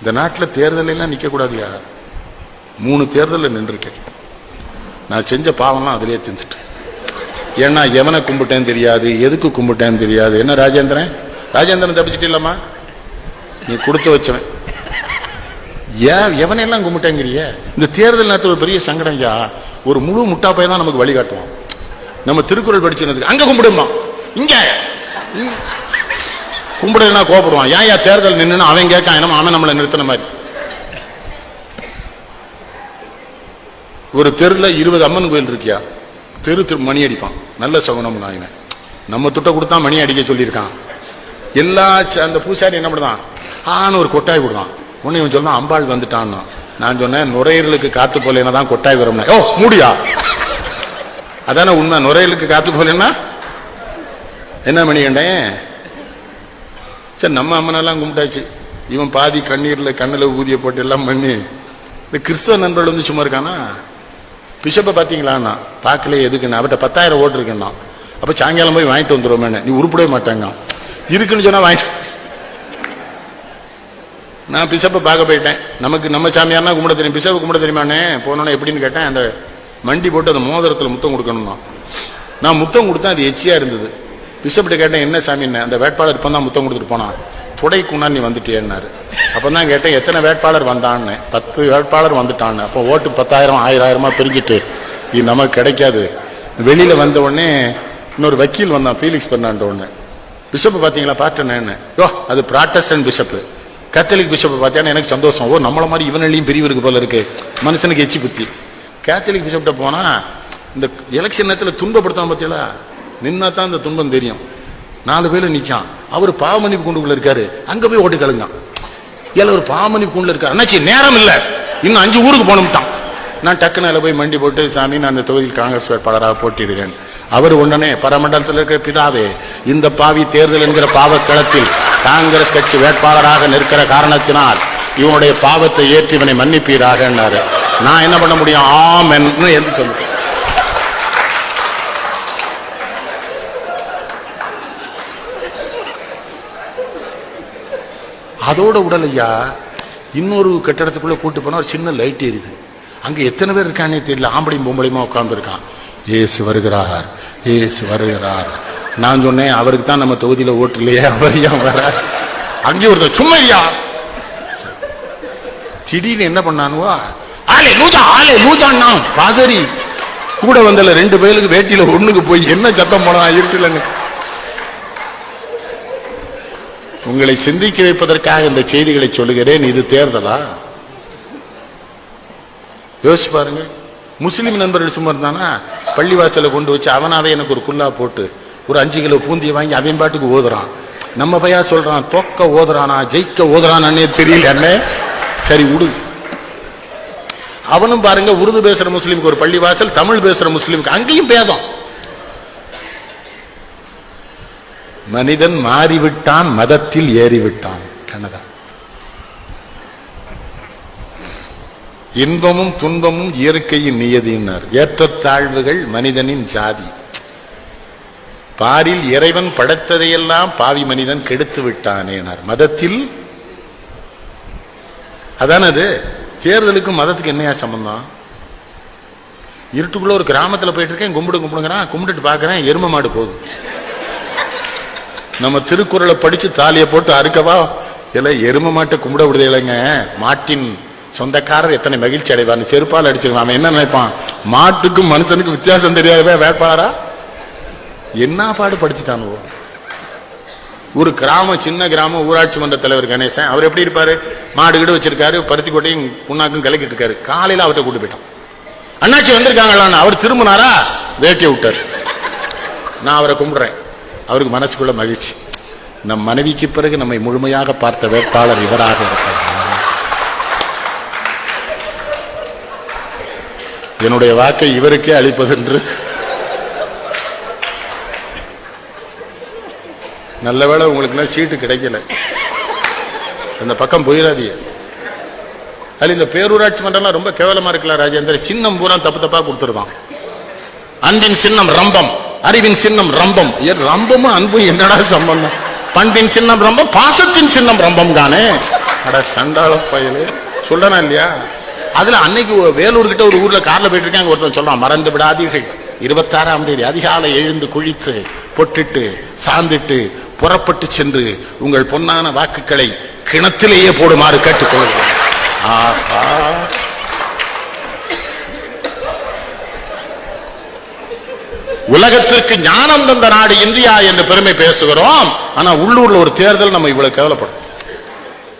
இந்த நாட்டில் தேர்தல் எல்லாம் நிக்க கூடாதுயா. 3 தேர்தலில் நின்றுருக்கேன். நான் செஞ்ச பாவம்லாம் அதிலே தின்னுட்டேன். ஏன்னா எவனை கும்பிட்டேன்னு தெரியாது, எதுக்கு கும்பிட்டேன்னு தெரியாது. என்ன ராஜேந்திரன் தப்பிச்சுட்டு இல்லாமா? நீ கொடுத்து வச்சவன். எவனையெல்லாம் கும்பிட்டேங்கிறிய? இந்த தேர்தல் நேரத்தில் ஒரு பெரிய சங்கடம் ஐயா. ஒரு முழு முட்டாப்பையை தான் நமக்கு வழிகாட்டுவான். நம்ம திருக்குறள் படிச்சிருந்ததுக்கு அங்க கும்பிடுமா, இங்க கும்பிடுனா கோபப்படுவான். ஏன் தேர்தல் நின்று அவன் கேட்கான், அவன் நம்மளை நிறுத்தின மாதிரி. ஒரு தெருல 20 அம்மன் கோயில் இருக்கியா, தெரு மணி அடிப்பான். நல்ல சகுனம் நான் நம்ம துட்ட கொடுத்தா மணி அடிக்க சொல்லியிருக்கான். எல்லா அந்த பூசாரி என்ன பண்ணுதான், ஆன்னு ஒரு கொட்டாய் கொடுத்தான். உன்னை இவன் சொன்னா அம்பாள் வந்துட்டான்னா. நான் சொன்னேன் நுரையீரலுக்கு காத்து போலேன்னா தான் கொட்டாய் வரும்னா. ஓ மூடியா, அதானே உண்மை. நுரையீரலுக்கு காத்து போலேன்னா என்ன மணி கண்டேன். சரி நம்ம அம்மனெல்லாம் கும்பிட்டாச்சு. இவன் பாதி கண்ணில் ஊதிய போட்டு எல்லாம் பண்ணி. இந்த கிறிஸ்தவ நண்பர்கள் வந்து சும்மா இருக்கானா. பிஷப்பை பார்த்தீங்களான்னா பார்க்கல. எதுக்குன்னா அவர்கிட்ட 10,000 ஓட்டு இருக்குன்னா. அப்போ சாயங்காலம் போய் வாங்கிட்டு வந்துடுவோமே. நீ உருப்படவே மாட்டாங்க. இருக்குன்னு சொன்னா வாங்கிட்டு. நான் பிஷப்பை பார்க்க போயிட்டேன். நம்ம சாமியார்னா கும்பிட தெரியும், பிஷப்பை கும்பிட தெரியுமானே. போனோன்னே எப்படின்னு கேட்டேன். அந்த மண்டி போட்டு அந்த மோதிரத்தில் முத்தம் கொடுக்கணும்னா. நான் முத்தம் கொடுத்தேன், அது எச்சியா இருந்தது. பிஷப்கிட்ட கேட்டேன் என்ன சாமின்னு. அந்த வேட்பாளர் இப்போ தான் முத்தம் கொடுத்துட்டு போனான். துடைக்குன்னா நீ வந்துட்டேன்னாரு. அப்போ தான் கேட்டேன் எத்தனை வேட்பாளர் வந்தான்னு. 10 வேட்பாளர் வந்துட்டான்னு. அப்போ ஓட்டு 10,000 1000 பிரிஞ்சுட்டு இது நமக்கு கிடைக்காது. வெளியில வந்த உடனே இன்னொரு வக்கீல் வந்தான், ஃபீலிக்ஸ் பண்ணான்ற உடனே. பிஷப்பை பார்த்தீங்களா? பார்த்தேன்னு. யோ அது ப்ராட்டஸ்டன்ட் பிஷப்பு. கேத்தலிக் பிஷப்பை பார்த்தேன்னா எனக்கு சந்தோஷம். ஓ நம்மள மாதிரி இவனையும் பிரிவு இருக்கு போல இருக்கு. மனுஷனுக்கு எச்சி புத்தி. கேத்தலிக் பிஷப்கிட்ட போனா இந்த எலெக்ஷன் நேரத்தில் துன்பப்படுத்தாம பார்த்தீங்களா, நின்னா தான் இந்த துன்பம் தெரியும். 4 பேர் நிற்கான். அவர் பாவமன்னிப்பு குண்டுக்குள்ள இருக்காரு. அங்க போய் ஓட்டு கழுங்க. ஒரு பாவமன்னிப்பு குண்டுல இருக்காரு. அண்ணாச்சி நேரம் இல்லை, இன்னும் 5 ஊருக்கு போகணும்ட்டான். நான் டக்குனால போய் மண்டி போட்டு சாமி நான் அந்த தொகுதியில் காங்கிரஸ் வேட்பாளராக போட்டிடுகிறேன். அவர் உடனே பரமண்டலத்தில் இருக்கிற பிதாவே, இந்த பாவி தேர்தல் என்கிற பாவக்களத்தில் காங்கிரஸ் கட்சி வேட்பாளராக நிற்கிற காரணத்தினால் இவனுடைய பாவத்தை ஏற்றி இவனை மன்னிப்பீராக. நான் என்ன பண்ண முடியும்? ஆமென் என்று சொல்லுவேன். அதோட உடல் ஐயா இன்னொரு கட்டடத்துக்குள்ள கூட்டு போனா ஒரு சின்ன லைட் எரியுது. அங்க எத்தனை பேர் இருக்கானே தெரியல. ஆம்பளையும் பொம்பளையுமா உட்கார்ந்து இருக்கான். ஏசு வருகிறார், ஏசு வருகிறார். நான் சொன்னேன் அவருக்கு தான் நம்ம தொகுதியில ஓட்டு இல்லையே, அவர் ஏன் வர? அங்கே ஒருத்தர் சும்மா இல்லையா. திடீர்னு என்ன பண்ணானுவா, ஆலே லூஜா ஆலே லூஜான்னா பாதரி கூட வந்தல 2 பேருக்கு வேட்டியில ஒண்ணுக்கு போய் என்ன சத்தம் போனா இருட்டுலங்க. உங்களை சிந்திக்க வைப்பதற்காக இந்த செய்திகளை சொல்லுகிறேன். இது தேர்தலா? யோசிச்சு பாருங்க. முஸ்லிம் நண்பர்கள் சும்மா இருந்தானா பள்ளிவாசல கொண்டு வச்சு அவனாவே எனக்கு ஒரு குல்லா போட்டு ஒரு 5 கிலோ பூந்தியை வாங்கி அவன் பாட்டுக்கு ஓதுறான். நம்ம பையா சொல்றான் தொக்க ஓதுறானா ஜெயிக்க ஓதுறானே தெரியல. என்ன சரி விடு. அவனும் பாருங்க உருது பேசுற முஸ்லீமுக்கு ஒரு பள்ளிவாசல், தமிழ் பேசுற முஸ்லீமுக்கு அங்கேயும் பேதம். மனிதன் மாறிவிட்டான், மதத்தில் ஏறிவிட்டான். கண்ணதா இன்பமும் துன்பமும் இயற்கையின் நியதியினர். ஏற்றத்தாழ்வுகள் மனிதனின் ஜாதி. பாரில் இறைவன் படைத்ததையெல்லாம் பாவி மனிதன் கெடுத்து விட்டானேனார். மதத்தில் அதான அது. தேர்தலுக்கும் மதத்துக்கு என்னையா சம்பந்தம்? இருட்டுக்குள்ள ஒரு கிராமத்தில் போயிட்டு இருக்கேன், கும்பிடுங்கிறான். கும்பிட்டுட்டு பாக்குறேன் எரும மாடு போகுது. நம்ம திருக்குறளை படிச்சு தாலியை போட்டு அறுக்கவா இல்ல எரும மாட்டை கும்பிட விடுதே இல்லைங்க. மாட்டின் சொந்தக்காரர் எத்தனை மகிழ்ச்சி அடைவார்னு செருப்பால் அடிச்சிருக்கான். அவன் என்ன நினைப்பான், மாட்டுக்கும் மனுஷனுக்கு வித்தியாசம் தெரியாதவே வேட்பாளரா என்ன பாடு படிச்சுட்டானுவோ. ஒரு கிராமம், சின்ன கிராமம், ஊராட்சி மன்ற தலைவர் கணேசன். அவர் எப்படி இருப்பாரு? மாடு கிட்ட வச்சிருக்காரு, பருத்தி கொட்டையும் புண்ணாக்கும் கலக்கிட்டு இருக்காரு. காலையில அவர்கிட்ட கூட்டு போயிட்டான். அண்ணாச்சி வந்திருக்காங்களான்னு அவர் திரும்பினாரா, வேட்டியை விட்டார். நான் அவரை கும்பிடுறேன். அவருக்கு மனசுக்குள்ள மகிழ்ச்சி. நம் மனைவிக்கு பிறகு நம்மை முழுமையாக பார்த்த வேட்பாளர் இவராக இருப்பார். என்னுடைய வாக்கை இவருக்கே அளிப்பதென்று நல்லவேளை உங்களுக்கு சீட்டு கிடைக்கல. அந்த பக்கம் போயிடாதீங்க. அது இந்த பேரூராட்சி மன்றம்லாம் ரொம்ப கேவலமா இருக்கலாம். ராஜேந்திர சின்னம் பூரா தப்பு தப்பா கொடுத்துருதான். அன்பின் சின்னம் ரம்பம், அறிவின் சின்னம் ரம்பம். ரம்பமும் அன்பும் என்னடா சம்பந்தம்? பண்பின் சின்னம் ரம்பம், பாசத்தின் சின்னம் ரம்பம் தானே. அட சண்டாள பயலு சொல்றனா இல்லையா? அதுல அன்னைக்கு வேலூர் கிட்ட ஒரு ஊர்ல கார்ல போயிட்டு இருக்காங்க, ஒருத்தன் சொல்றான், மறந்து விடாதீர்கள் 26ஆம் தேதி அதிகாலை எழுந்து குளித்து பொட்டிட்டு சாந்திட்டு புறப்பட்டு சென்று உங்கள் பொன்னான வாக்குகளை கிணத்திலேயே போடுமாறு கேட்டுக்கொள்கிறேன். ஆஹா, உலகத்திற்கு ஞானம் தந்த நாடு இந்தியா என்று பெருமை பேசுகிறோம். ஆனா உள்ளூர்ல ஒரு தேர்தல் நம்ம இவ்வளவு கேவலப்படும்.